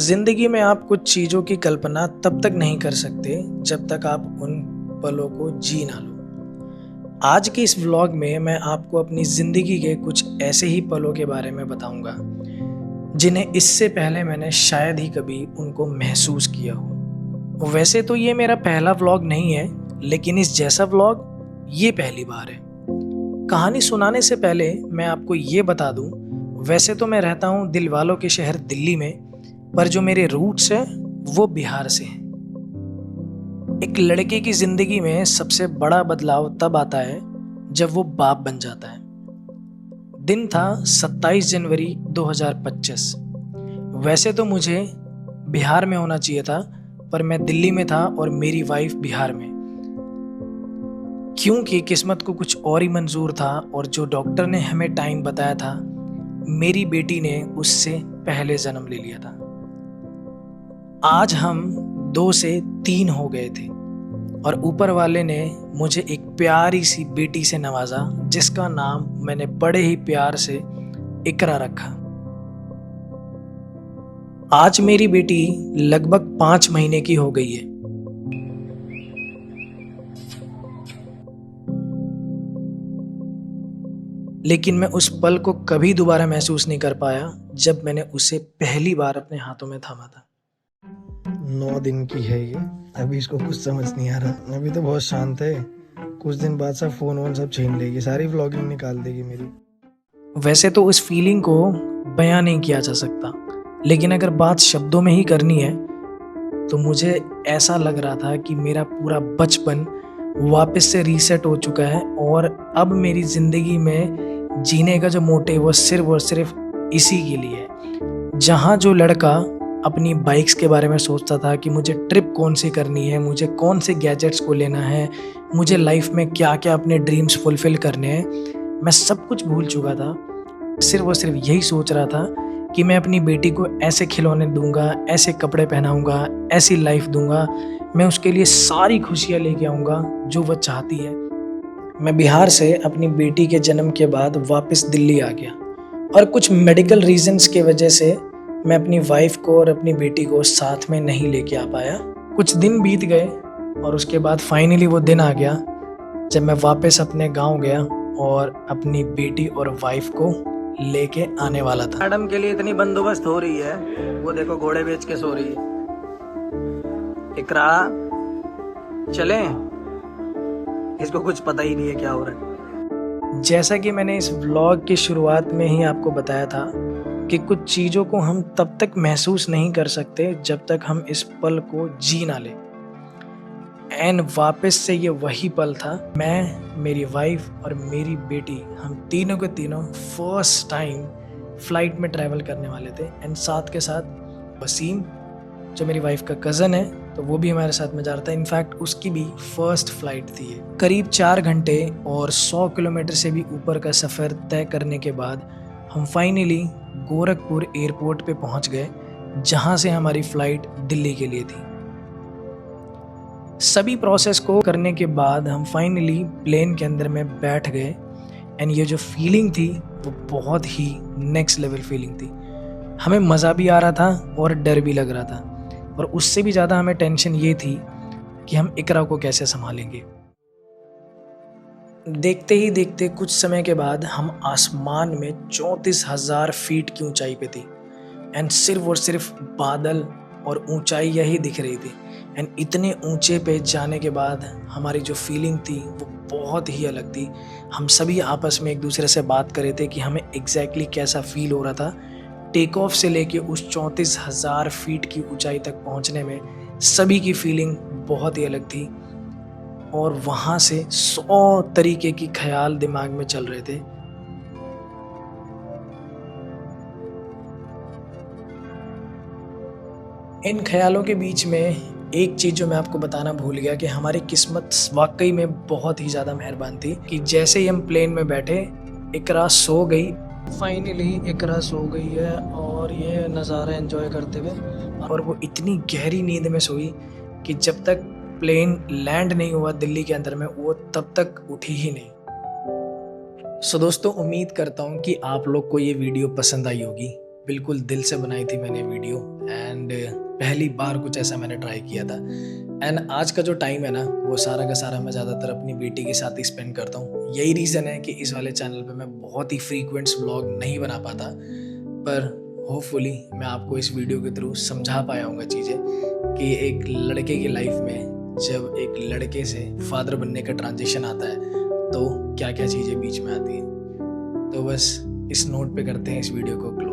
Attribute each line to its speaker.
Speaker 1: जिंदगी में आप कुछ चीजों की कल्पना तब तक नहीं कर सकते जब तक आप उन पलों को जी ना लो। आज के इस व्लॉग में मैं आपको अपनी जिंदगी के कुछ ऐसे ही पलों के बारे में बताऊंगा जिन्हें इससे पहले मैंने शायद ही कभी उनको महसूस किया हो। वैसे तो ये मेरा पहला व्लॉग नहीं है, लेकिन इस जैसा व्लॉग ये पहली बार है। कहानी सुनाने से पहले मैं आपको ये बता दूं, वैसे तो मैं रहता हूं दिल वालों के शहर दिल्ली में, पर जो मेरे रूट्स हैं वो बिहार से हैं। एक लड़के की जिंदगी में सबसे बड़ा बदलाव तब आता है जब वो बाप बन जाता है। दिन था 27 जनवरी 2025। वैसे तो मुझे बिहार में होना चाहिए था, पर मैं दिल्ली में था और मेरी वाइफ बिहार में, क्योंकि किस्मत को कुछ और ही मंजूर था और जो डॉक्टर ने हमें टाइम बताया था, मेरी बेटी ने उससे पहले जन्म ले लिया था। आज हम 2 से 3 हो गए थे और ऊपर वाले ने मुझे एक प्यारी सी बेटी से नवाजा, जिसका नाम मैंने बड़े ही प्यार से इकरा रखा। आज मेरी बेटी लगभग 5 महीने की हो गई है। लेकिन मैं उस पल को कभी दोबारा महसूस नहीं कर पाया जब मैंने उसे पहली बार अपने हाथों में थामा था।
Speaker 2: 9 दिन की है ये। अभी इसको कुछ समझ नहीं आ रहा, अभी तो बहुत शांत है। कुछ दिन बाद सब फोन वोन सब छीन लेगी, सारी व्लॉगिंग निकाल देगी मेरी।
Speaker 1: वैसे तो उस फीलिंग को बयां नहीं किया जा सकता, लेकिन अगर बात शब्दों में ही करनी है तो मुझे ऐसा लग रहा था कि मेरा पूरा बचपन वापस से रीसेट हो चुका है और अब मेरी जिंदगी में जीने का जो मोटिव वो सिर्फ और सिर्फ इसी के लिए है। जहाँ जो लड़का अपनी बाइक्स के बारे में सोचता था कि मुझे ट्रिप कौन सी करनी है, मुझे कौन से गैजेट्स को लेना है, मुझे लाइफ में क्या क्या अपने ड्रीम्स फुलफिल करने हैं, मैं सब कुछ भूल चुका था। सिर्फ और सिर्फ यही सोच रहा था कि मैं अपनी बेटी को ऐसे खिलौने दूंगा, ऐसे कपड़े पहनाऊंगा, ऐसी लाइफ दूंगा, मैं उसके लिए सारी खुशियाँ लेके आऊँगा जो वह चाहती है। मैं बिहार से अपनी बेटी के जन्म के बाद वापस दिल्ली आ गया और कुछ मेडिकल रीजंस के वजह से मैं अपनी वाइफ को और अपनी बेटी को साथ में नहीं लेके आ पाया। कुछ दिन बीत गए और उसके बाद फाइनली वो दिन आ गया जब मैं वापस अपने गांव गया और अपनी बेटी और वाइफ को लेके आने वाला था।
Speaker 3: मैडम के लिए इतनी बंदोबस्त हो रही है, वो देखो घोड़े बेच के सो रही है। इकरा चलें, इसको कुछ पता ही नहीं है क्या हो रहा है।
Speaker 1: जैसा कि मैंने इस व्लॉग की शुरुआत में ही आपको बताया था कि कुछ चीज़ों को हम तब तक महसूस नहीं कर सकते जब तक हम इस पल को जी ना लें। एंड वापस से ये वही पल था। मैं, मेरी वाइफ और मेरी बेटी, हम तीनों के तीनों फर्स्ट टाइम फ्लाइट में ट्रैवल करने वाले थे। एंड साथ के साथ वसीम, जो मेरी वाइफ का कज़न है, तो वो भी हमारे साथ में जा रहा था। इनफैक्ट उसकी भी फर्स्ट फ्लाइट थी ये। करीब 4 घंटे और 100 किलोमीटर से भी ऊपर का सफ़र तय करने के बाद हम फाइनली गोरखपुर एयरपोर्ट पे पहुंच गए, जहां से हमारी फ्लाइट दिल्ली के लिए थी। सभी प्रोसेस को करने के बाद हम फाइनली प्लेन के अंदर में बैठ गए। एंड ये जो फीलिंग थी वो बहुत ही नेक्स्ट लेवल फीलिंग थी। हमें मज़ा भी आ रहा था और डर भी लग रहा था, और उससे भी ज़्यादा हमें टेंशन ये थी कि हम इकरा को कैसे संभालेंगे। देखते ही देखते कुछ समय के बाद हम आसमान में 34,000 फीट की ऊंचाई पे थी। एंड सिर्फ और सिर्फ बादल और ऊंचाई यही दिख रही थी। एंड इतने ऊंचे पे जाने के बाद हमारी जो फीलिंग थी वो बहुत ही अलग थी। हम सभी आपस में एक दूसरे से बात कर रहे थे कि हमें एग्जैक्टली कैसा फील हो रहा था। टेक ऑफ से लेके उस 34,000 फीट की ऊंचाई तक पहुंचने में सभी की फीलिंग बहुत ही अलग थी, और वहाँ से 100 तरीके की ख्याल दिमाग में चल रहे थे। इन ख्यालों के बीच में एक चीज़ जो मैं आपको बताना भूल गया कि हमारी किस्मत वाकई में बहुत ही ज़्यादा मेहरबान थी कि जैसे ही हम प्लेन में बैठे, इकरा सो गई। फाइनली इकरा सो गई है और ये नज़ारा एंजॉय करते हुए, और वो इतनी गहरी नींद में सोई कि जब तक प्लेन लैंड नहीं हुआ दिल्ली के अंदर में, वो तब तक उठी ही नहीं। सो दोस्तों, उम्मीद करता हूँ कि आप लोग को ये वीडियो पसंद आई होगी। बिल्कुल दिल से बनाई थी मैंने वीडियो एंड पहली बार कुछ ऐसा मैंने ट्राई किया था। एंड आज का जो टाइम है ना वो सारा का सारा मैं ज़्यादातर अपनी बेटी के साथ ही स्पेंड करता हूँ। यही रीज़न है कि इस वाले चैनल पे मैं बहुत ही फ्रीक्वेंट्स व्लॉग नहीं बना पाता, पर होपफुली मैं आपको इस वीडियो के थ्रू समझा पाया हूँगा चीज़ें कि एक लड़के की लाइफ में जब एक लड़के से फादर बनने का ट्रांजिशन आता है तो क्या क्या चीज़ें बीच में आती हैं। तो बस इस नोट पे करते हैं इस वीडियो को क्लोज।